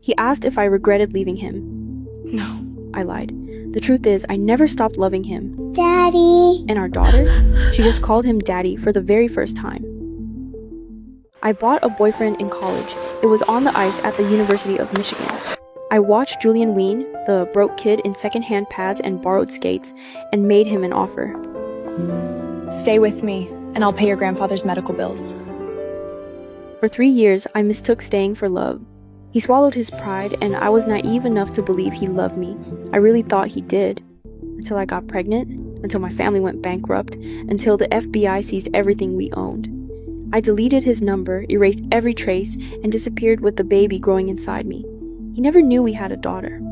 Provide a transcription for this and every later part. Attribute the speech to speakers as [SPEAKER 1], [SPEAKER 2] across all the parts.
[SPEAKER 1] He asked if I regretted leaving him.
[SPEAKER 2] No.
[SPEAKER 1] I lied. The truth is, I never stopped loving him.
[SPEAKER 3] Daddy.
[SPEAKER 1] And our daughter? She just called him Daddy for the very first time. I bought a boyfriend in college. It was on the ice at the University of Michigan. I watched Julian wean, the broke kid in secondhand pads and borrowed skates, and made him an offer.
[SPEAKER 2] Stay with me, and I'll pay your grandfather's medical bills.
[SPEAKER 1] For 3 years, I mistook staying for love. He swallowed his pride, and I was naive enough to believe he loved me. I really thought he did. Until I got pregnant, until my family went bankrupt, until the FBI seized everything we owned. I deleted his number, erased every trace, and disappeared with the baby growing inside me. He never knew we had a daughter.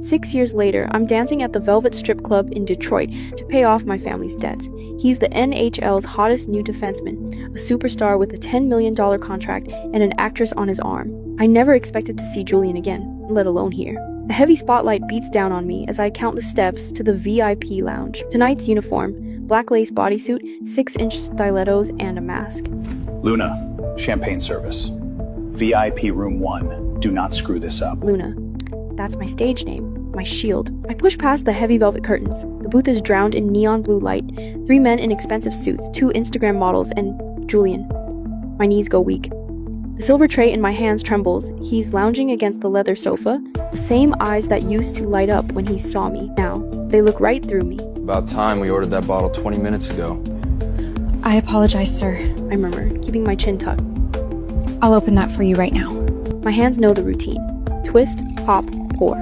[SPEAKER 1] 6 years later, I'm dancing at the Velvet Strip Club in Detroit to pay off my family's debts. He's the NHL's hottest new defenseman, a superstar with a $10 million contract and an actress on his arm. I never expected to see Julian again, let alone here. A heavy spotlight beats down on me as I count the steps to the VIP lounge. Tonight's uniform, black lace bodysuit, 6-inch stilettos, and a mask.
[SPEAKER 4] Luna, champagne service. VIP room 1. Do not screw this up.
[SPEAKER 1] Luna. That's my stage name, my shield. I push past the heavy velvet curtains. The booth is drowned in neon blue light. 3 men in expensive suits, 2 Instagram models, and Julian. My knees go weak. The silver tray in my hands trembles. He's lounging against the leather sofa. The same eyes that used to light up when he saw me. Now, they look right through me.
[SPEAKER 5] About time. We ordered that bottle 20 minutes ago.
[SPEAKER 2] I apologize, sir.
[SPEAKER 1] I murmur, keeping my chin tucked.
[SPEAKER 2] I'll open that for you right now.
[SPEAKER 1] My hands know the routine. Twist, pop, pour.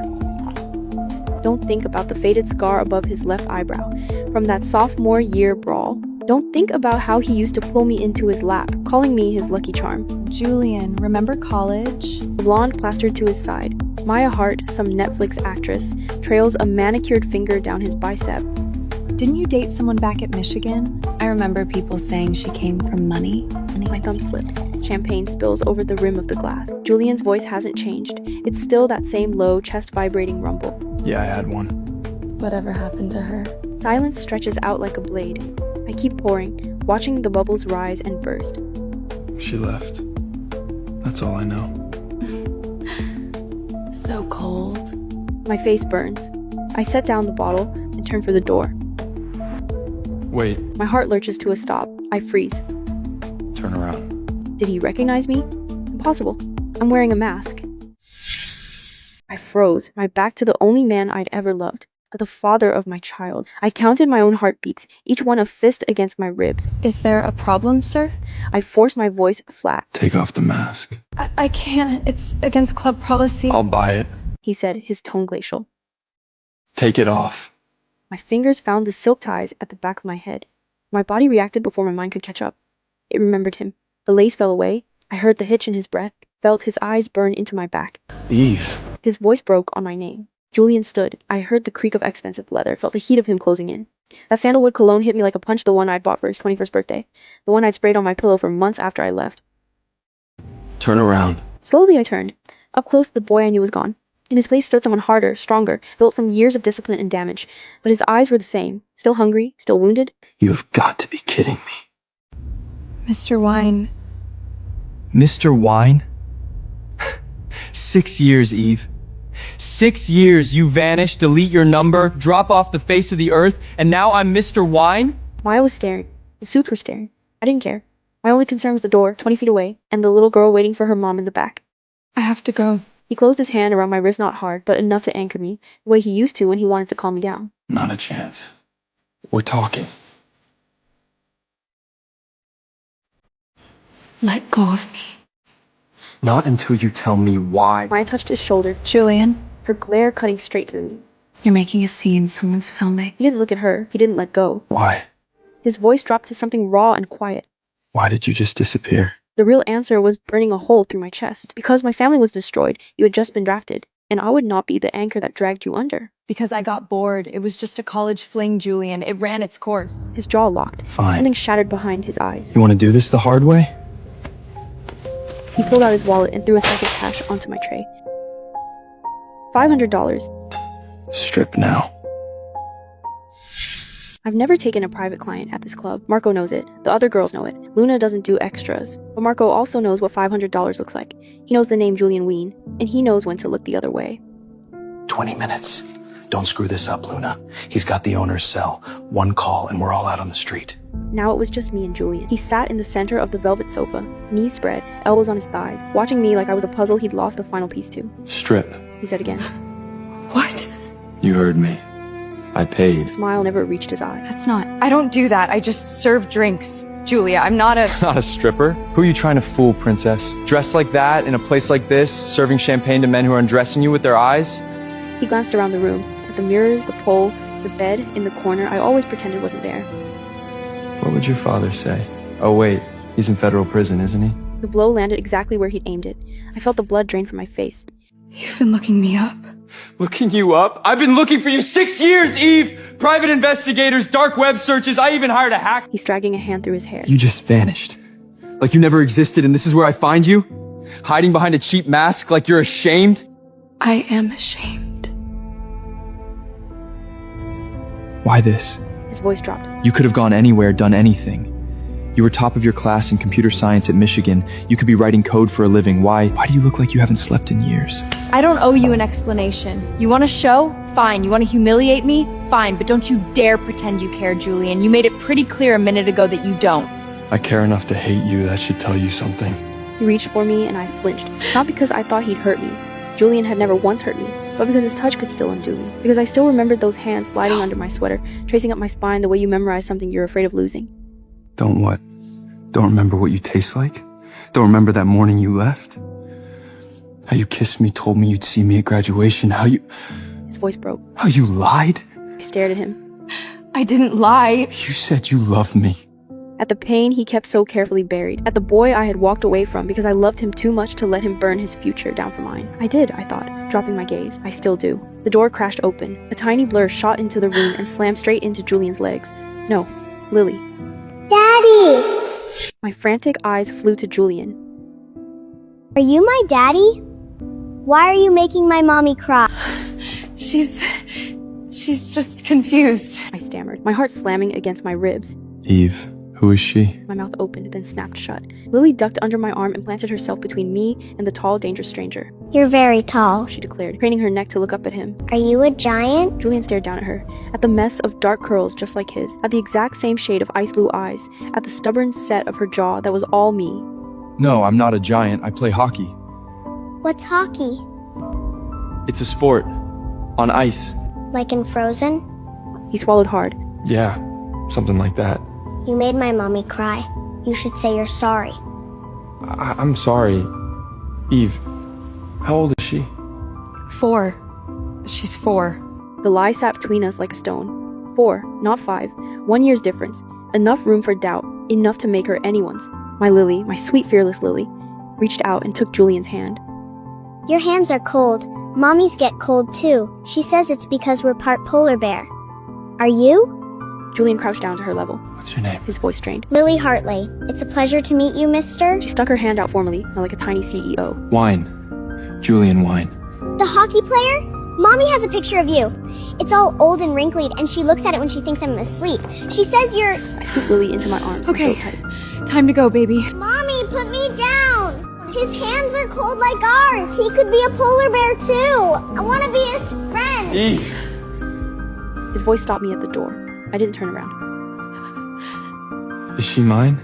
[SPEAKER 1] Don't think about the faded scar above his left eyebrow from that sophomore year brawl. Don't think about how he used to pull me into his lap, calling me his lucky charm.
[SPEAKER 2] Julian, remember college?
[SPEAKER 1] The blonde plastered to his side. Maya Hart, some Netflix actress, trails a manicured finger down his bicep.
[SPEAKER 2] Didn't you date someone back at Michigan? I remember people saying she came from money.
[SPEAKER 1] My thumb slips. Champagne spills over the rim of the glass. Julian's voice hasn't changed. It's still that same low, chest-vibrating rumble.
[SPEAKER 5] Yeah, I had one.
[SPEAKER 2] Whatever happened to her?
[SPEAKER 1] Silence stretches out like a blade. I keep pouring, watching the bubbles rise and burst.
[SPEAKER 5] She left. That's all I know.
[SPEAKER 2] So cold.
[SPEAKER 1] My face burns. I set down the bottle and turn for the door.
[SPEAKER 5] Wait,
[SPEAKER 1] My heart lurches to a stop. I freeze.
[SPEAKER 5] turn around.
[SPEAKER 1] Did he recognize me? Impossible. I'm wearing a mask. I froze, my back to the only man I'd ever loved, the father of my child. I counted my own heartbeats, each one a fist against my ribs.
[SPEAKER 2] Is there a problem, sir?
[SPEAKER 1] I forced my voice flat.
[SPEAKER 5] Take off the mask.
[SPEAKER 2] I can't. It's against club policy.
[SPEAKER 5] I'll buy it.
[SPEAKER 1] He said, his tone glacial.
[SPEAKER 5] Take it off.
[SPEAKER 1] My fingers found the silk ties at the back of my head. My body reacted before my mind could catch up. It remembered him. The lace fell away. I heard the hitch in his breath, felt his eyes burn into my back.
[SPEAKER 5] Eve.
[SPEAKER 1] His voice broke on my name. Julian stood. I heard the creak of expensive leather, felt the heat of him closing in. That sandalwood cologne hit me like a punch, the one I'd bought for his 21st birthday. The one I'd sprayed on my pillow for months after I left.
[SPEAKER 5] Turn around.
[SPEAKER 1] Slowly I turned. Up close, the boy I knew was gone. In his place stood someone harder, stronger, built from years of discipline and damage. But his eyes were the same. Still hungry, still wounded.
[SPEAKER 5] You have got to be kidding me.
[SPEAKER 2] Mr. Wine.
[SPEAKER 6] Mr. Wine? 6 years, Eve. 6 years you vanish, delete your number, drop off the face of the earth, and now I'm Mr. Wine?
[SPEAKER 1] Maya was staring. The suits were staring. I didn't care. My only concern was the door, 20 feet away, and the little girl waiting for her mom in the back.
[SPEAKER 2] I have to go.
[SPEAKER 1] He closed his hand around my wrist, not hard, but enough to anchor me, the way he used to when he wanted to calm me down.
[SPEAKER 5] Not a chance. We're talking.
[SPEAKER 2] Let go of me.
[SPEAKER 5] Not until you tell me why.
[SPEAKER 1] Maya touched his shoulder,
[SPEAKER 2] Julian,
[SPEAKER 1] her glare cutting straight through me.
[SPEAKER 2] you're making a scene. Someone's filming.
[SPEAKER 1] He didn't look at her. He didn't let go.
[SPEAKER 5] Why?
[SPEAKER 1] His voice dropped to something raw and quiet.
[SPEAKER 5] Why did you just disappear?
[SPEAKER 1] The real answer was burning a hole through my chest. Because my family was destroyed, you had just been drafted, and I would not be the anchor that dragged you under.
[SPEAKER 2] Because I got bored. It was just a college fling, Julian. It ran its course.
[SPEAKER 1] His jaw locked.
[SPEAKER 5] Fine.
[SPEAKER 1] Something shattered behind his eyes.
[SPEAKER 5] You want to do this the hard way?
[SPEAKER 1] He pulled out his wallet and threw a sack of cash onto my tray. $500.
[SPEAKER 5] Strip now.
[SPEAKER 1] I've never taken a private client at this club. Marco knows it. The other girls know it. Luna doesn't do extras. But Marco also knows what $500 looks like. He knows the name Julian Ween. and he knows when to look the other way.
[SPEAKER 4] 20 minutes. Don't screw this up, Luna. He's got the owner's cell. One call and we're all out on the street.
[SPEAKER 1] Now it was just me and Julian. He sat in the center of the velvet sofa, knees spread, elbows on his thighs, watching me like I was a puzzle he'd lost the final piece to.
[SPEAKER 5] Strip.
[SPEAKER 1] He said again.
[SPEAKER 2] What?
[SPEAKER 5] You heard me. I
[SPEAKER 1] The
[SPEAKER 5] paid.
[SPEAKER 1] smile never reached his eyes.
[SPEAKER 2] That's not. I don't do that. I just serve drinks. Julia, I'm not a.
[SPEAKER 6] Not a stripper? Who are you trying to fool, princess? Dressed like that, in a place like this, serving champagne to men who are undressing you with their eyes?
[SPEAKER 1] He glanced around the room, at the mirrors, the pole, the bed in the corner I always pretended wasn't there.
[SPEAKER 5] What would your father say? Oh wait, he's in federal prison, isn't he?
[SPEAKER 1] The blow landed exactly where he'd aimed it. I felt the blood drain from my face.
[SPEAKER 2] You've been looking me up.
[SPEAKER 6] Looking you up? I've been looking for you 6 years, Eve! Private investigators, dark web searches, I even hired a hack.
[SPEAKER 1] He's dragging a hand through his hair.
[SPEAKER 6] You just vanished. Like you never existed and this is where I find you? Hiding behind a cheap mask like you're ashamed?
[SPEAKER 2] I am ashamed.
[SPEAKER 6] Why this?
[SPEAKER 1] His voice dropped.
[SPEAKER 6] You could have gone anywhere, done anything. You were top of your class in computer science at Michigan. You could be writing code for a living. Why do you look like you haven't slept in years?
[SPEAKER 3] I don't owe you an explanation. You want a show? Fine. You want to humiliate me? Fine. But don't you dare pretend you care, Julian. You made it pretty clear a minute ago that you don't.
[SPEAKER 5] I care enough to hate you, that should tell you something.
[SPEAKER 1] He reached for me and I flinched. Not because I thought he'd hurt me. Julian had never once hurt me, but because his touch could still undo me. Because I still remembered those hands sliding under my sweater, tracing up my spine the way you memorize something you're afraid of losing.
[SPEAKER 5] Don't what? Don't remember what you taste like? Don't remember that morning you left? How you kissed me, told me you'd see me at graduation,
[SPEAKER 1] His voice broke.
[SPEAKER 5] how you lied?
[SPEAKER 1] I stared at him.
[SPEAKER 2] I didn't lie.
[SPEAKER 5] You said you loved me.
[SPEAKER 1] At the pain he kept so carefully buried. At the boy I had walked away from because I loved him too much to let him burn his future down for mine. I did, I thought, dropping my gaze. I still do. The door crashed open. A tiny blur shot into the room and slammed straight into Julian's legs. No, Lily.
[SPEAKER 7] Daddy!
[SPEAKER 1] My frantic eyes flew to Julian.
[SPEAKER 7] Are you my daddy? Why are you making my mommy cry?
[SPEAKER 2] She's just confused.
[SPEAKER 1] I stammered, my heart slamming against my ribs.
[SPEAKER 5] Eve, who is she?
[SPEAKER 1] My mouth opened, then snapped shut. Lily ducked under my arm and planted herself between me and the tall, dangerous stranger.
[SPEAKER 7] You're very tall.
[SPEAKER 1] She declared, craning her neck to look up at him.
[SPEAKER 7] Are you a giant?
[SPEAKER 1] Julian stared down at her, at the mess of dark curls just like his, at the exact same shade of ice blue eyes, at the stubborn set of her jaw that was all me.
[SPEAKER 6] No, I'm not a giant. I play hockey.
[SPEAKER 7] What's hockey?
[SPEAKER 6] It's a sport. On ice.
[SPEAKER 7] Like in Frozen?
[SPEAKER 1] He swallowed hard.
[SPEAKER 5] Yeah, something like that.
[SPEAKER 7] You made my mommy cry. You should say you're sorry.
[SPEAKER 5] I'm sorry. Eve, how old is she?
[SPEAKER 2] 4. She's 4.
[SPEAKER 1] The lie sat between us like a stone. 4, not 5. 1 year's difference. Enough room for doubt. Enough to make her anyone's. My Lily, my sweet fearless Lily, reached out and took Julian's hand.
[SPEAKER 7] Your hands are cold. Mommies get cold too. She says it's because we're part polar bear. Are you?
[SPEAKER 1] Julian crouched down to her level.
[SPEAKER 5] What's your name?
[SPEAKER 1] His voice strained.
[SPEAKER 7] Lily Hartley. It's a pleasure to meet you, mister.
[SPEAKER 1] She stuck her hand out formally, like a tiny CEO.
[SPEAKER 5] Wine. Julian Wine.
[SPEAKER 7] The hockey player? Mommy has a picture of you. It's all old and wrinkled, and she looks at it when she thinks I'm asleep. She says you're...
[SPEAKER 1] I scooped Lily into my arms.
[SPEAKER 2] Okay.
[SPEAKER 1] My throat tight.
[SPEAKER 2] Time to go, baby.
[SPEAKER 7] Mommy, put me down! His hands are cold like ours. He could be a polar bear too. I want to be his friend.
[SPEAKER 5] Eve!
[SPEAKER 1] His voice stopped me at the door. I didn't turn around.
[SPEAKER 5] Is she mine?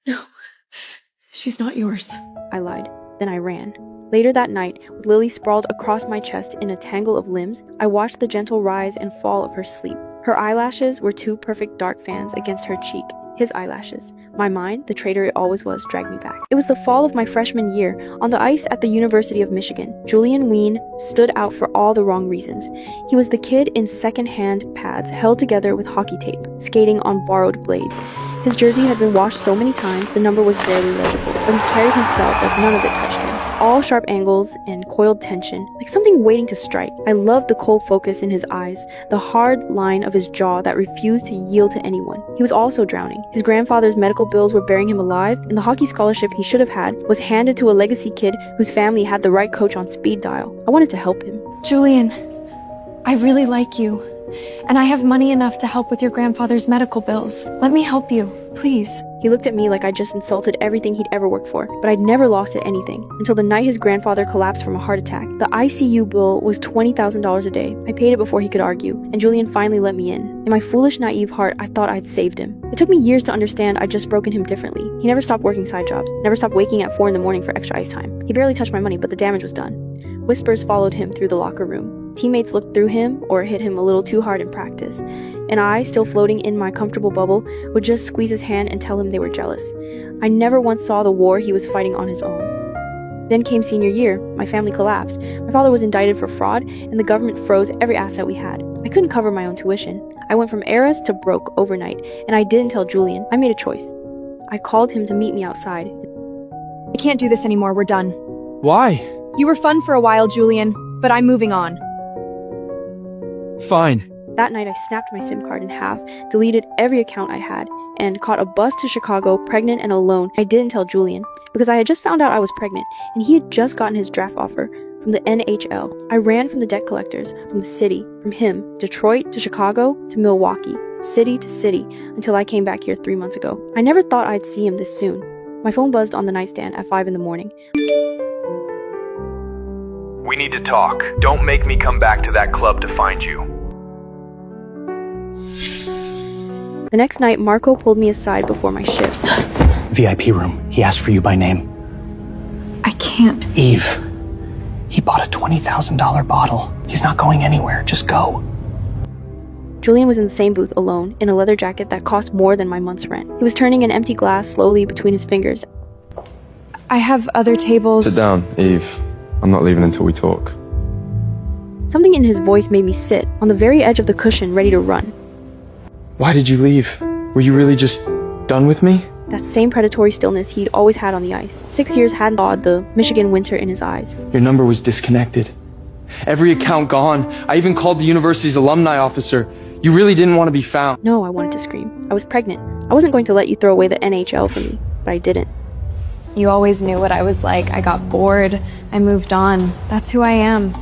[SPEAKER 2] No. She's not yours.
[SPEAKER 1] I lied. Then I ran. Later that night, with Lily sprawled across my chest in a tangle of limbs, I watched the gentle rise and fall of her sleep. Her eyelashes were 2 perfect dark fans against her cheek. His eyelashes. My mind, the traitor it always was, dragged me back. It was the fall of my freshman year, on the ice at the University of Michigan. Julian Wien stood out for all the wrong reasons. He was the kid in second-hand pads, held together with hockey tape, skating on borrowed blades. His jersey had been washed so many times, the number was barely legible, but he carried himself like none of it touched him. All sharp angles and coiled tension, like something waiting to strike. I loved the cold focus in his eyes, the hard line of his jaw that refused to yield to anyone. He was also drowning. His grandfather's medical bills were burying him alive, and the hockey scholarship he should have had was handed to a legacy kid whose family had the right coach on speed dial. I wanted to help him.
[SPEAKER 2] Julian, I really like you. And I have money enough to help with your grandfather's medical bills. Let me help you, please.
[SPEAKER 1] He looked at me like I'd just insulted everything he'd ever worked for, but I'd never lost at anything, until the night his grandfather collapsed from a heart attack. The ICU bill was $20,000 a day. I paid it before he could argue, and Julian finally let me in. In my foolish, naive heart, I thought I'd saved him. It took me years to understand I'd just broken him differently. He never stopped working side jobs, never stopped waking at 4 in the morning for extra ice time. He barely touched my money, but the damage was done. Whispers followed him through the locker room. Teammates looked through him or hit him a little too hard in practice. And I, still floating in my comfortable bubble, would just squeeze his hand and tell him they were jealous. I never once saw the war he was fighting on his own. Then came senior year. My family collapsed. My father was indicted for fraud, and the government froze every asset we had. I couldn't cover my own tuition. I went from heiress to broke overnight, and I didn't tell Julian. I made a choice. I called him to meet me outside.
[SPEAKER 3] I can't do this anymore, we're done.
[SPEAKER 6] Why?
[SPEAKER 3] You were fun for a while, Julian, but I'm moving on.
[SPEAKER 6] Fine.
[SPEAKER 1] That night I snapped my SIM card in half, deleted every account I had, and caught a bus to Chicago, pregnant and alone. I didn't tell Julian, because I had just found out I was pregnant, and he had just gotten his draft offer from the NHL. I ran from the debt collectors, from the city, from him, Detroit to Chicago to Milwaukee, city to city, until I came back here 3 months ago. I never thought I'd see him this soon. My phone buzzed on the nightstand at 5 in the morning.
[SPEAKER 8] We need to talk. Don't make me come back to that club to find you.
[SPEAKER 1] The next night, Marco pulled me aside before my shift.
[SPEAKER 4] VIP room. He asked for you by name.
[SPEAKER 2] I can't.
[SPEAKER 4] Eve. He bought a $20,000 bottle. He's not going anywhere. Just go.
[SPEAKER 1] Julian was in the same booth alone, in a leather jacket that cost more than my month's rent. He was turning an empty glass slowly between his fingers.
[SPEAKER 2] I have other tables.
[SPEAKER 5] Sit down, Eve. I'm not leaving until we talk.
[SPEAKER 1] Something in his voice made me sit, on the very edge of the cushion, ready to run.
[SPEAKER 5] Why did you leave? Were you really just done with me?
[SPEAKER 1] That same predatory stillness he'd always had on the ice. 6 years hadn't thawed the Michigan winter in his eyes.
[SPEAKER 5] Your number was disconnected. Every account gone. I even called the university's alumni officer. You really didn't want to be found.
[SPEAKER 1] No, I wanted to scream. I was pregnant. I wasn't going to let you throw away the NHL for me, but I didn't.
[SPEAKER 2] You always knew what I was like. I got bored. I moved on. That's who I am.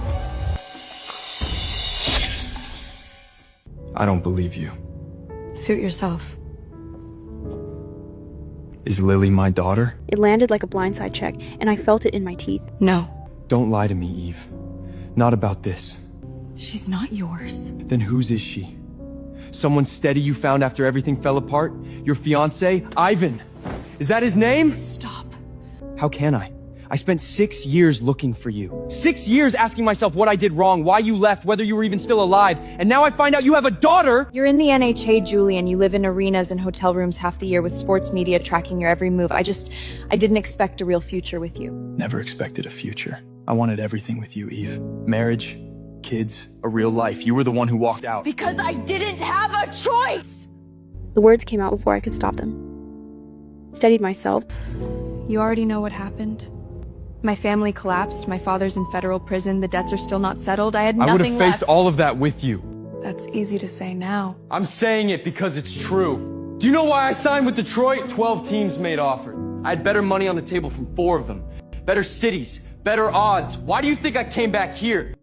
[SPEAKER 5] I don't believe you.
[SPEAKER 2] Suit yourself.
[SPEAKER 5] Is Lily my daughter?
[SPEAKER 1] It landed like a blindside check, and I felt it in my teeth.
[SPEAKER 2] No.
[SPEAKER 5] Don't lie to me, Eve. Not about this.
[SPEAKER 2] She's not yours.
[SPEAKER 5] Then whose is she? Someone steady you found after everything fell apart? Your fiancé, Ivan? Is that his name?
[SPEAKER 2] Stop.
[SPEAKER 5] How can I? I spent 6 years looking for you. 6 years asking myself what I did wrong, why you left, whether you were even still alive. And now I find out you have a daughter!
[SPEAKER 3] You're in the NHA, Julian. You live in arenas and hotel rooms half the year with sports media tracking your every move. I didn't expect a real future with you.
[SPEAKER 5] Never expected a future. I wanted everything with you, Eve. Marriage, kids, a real life. You were the one who walked out.
[SPEAKER 3] Because I didn't have a choice!
[SPEAKER 1] The words came out before I could stop them. Steadied myself.
[SPEAKER 2] You already know what happened. My family collapsed. My father's in federal prison. The debts are still not settled. I had nothing
[SPEAKER 5] I would have faced
[SPEAKER 2] left.
[SPEAKER 5] all of that with you.
[SPEAKER 2] That's easy to say now.
[SPEAKER 5] I'm saying it because it's true. Do you know why I signed with Detroit? 12 teams made offers. I had better money on the table from 4 of them. Better cities, better odds. Why do you think I came back here?